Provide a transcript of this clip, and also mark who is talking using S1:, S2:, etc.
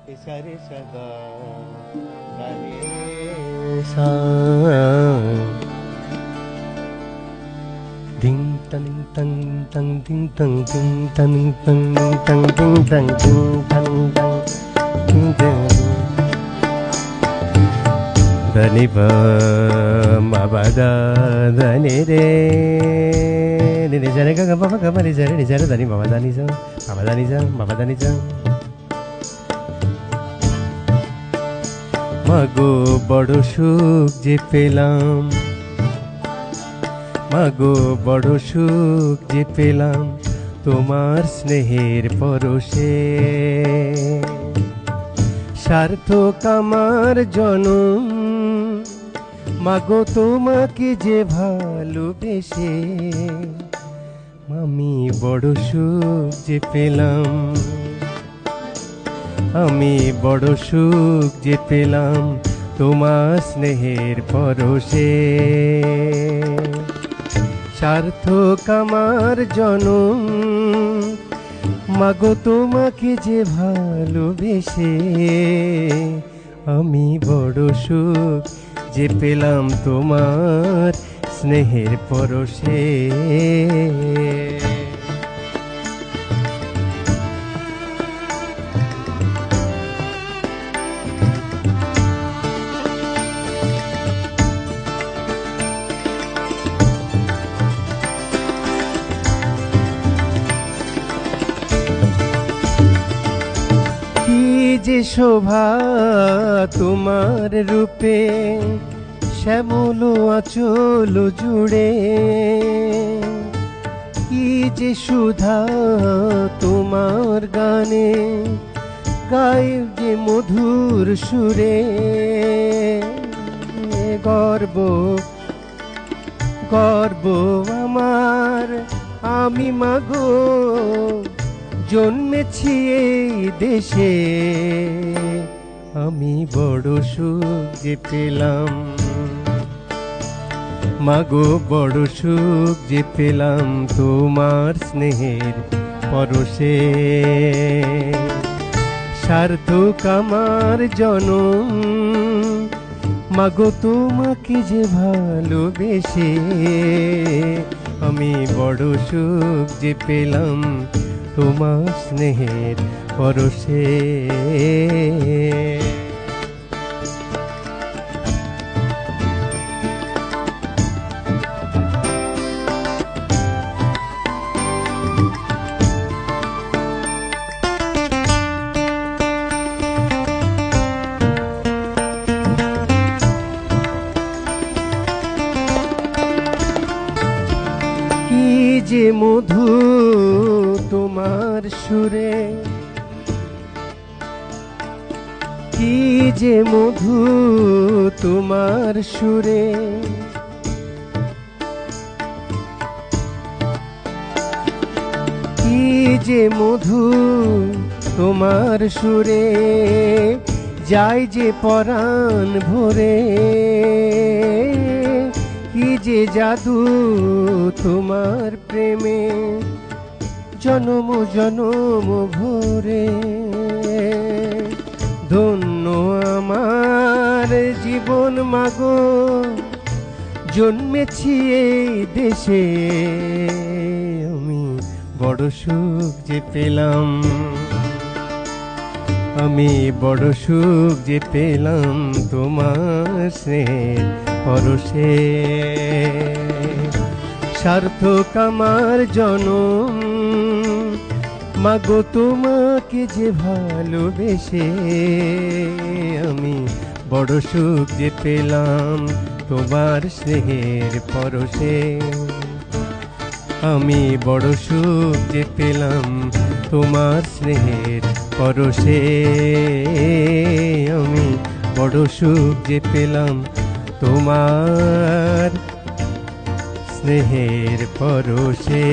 S1: সারে সদা গানে সা ding tongue tongue tongue ding tongue ding tongue tongue tongue ding tongue ding tongue tongue ding tongue దని ప మ ప ద దని రే ని ని జర గ గ ప ప గ మ ని జర ని జర దని మ ప దని జ మ ప దని జ మ ప దని జ মাগো বড় সুখ যে পেলাম, মাগো বড় সুখ যে পেলাম তোমার স্নেহের পরশে। সার্থক আমার জনম, মাগো তোমাকে যে ভালোবেসে আমি বড় সুখ যে পেলাম, আমি বড় সুখ যে পেলাম তোমার স্নেহের পরশে। সার্থক আমার জনম, মাগো তোমাকে যে ভালোবেসে আমি বড় সুখ যে পেলাম তোমার স্নেহের পরশে। যে শোভা তোমার রূপে, শ্যামল আঁচল জুড়ে কি যে সুধা তোমার গানে, গাই যে মধুর সুরে। গর্ব গর্ব আমার আমি মাগো জন্মেছি এই দেশে, আমি বড় সুখ যে পেলাম, মাগো বড় সুখ যে পেলাম তোমার স্নেহের পরশে। সার্থক আমার জনম, মাগো তোমাকে যে ভালোবেসে আমি বড় সুখ যে পেলাম তোমার স্নেহের পরশে। কি যে মধু তোমার সুরে, কি যে মধু তোমার সুরে। কি যে মধু তোমার সুরে, যায় যে পরাণ ভরে। কি যে জাদু তোমার প্রেমে, জনম জনম ভরে। ধন্য আমার জীবন মাগো জন্মেছি এই দেশে, আমি বড় সুখ যে পেলাম, আমি বড় সুখ যে পেলাম তোমার স্নেহের পরশে। সার্থক আমার জনম, মাগো তোমাকে যে ভালোবেসে আমি বড় সুখ যে পেলাম তোমার স্নেহের পরশে। আমি বড় সুখ যে পেলাম তোমার স্নেহের পরশে। আমি বড় সুখ যে পেলাম তোমার স্নেহের পরশে।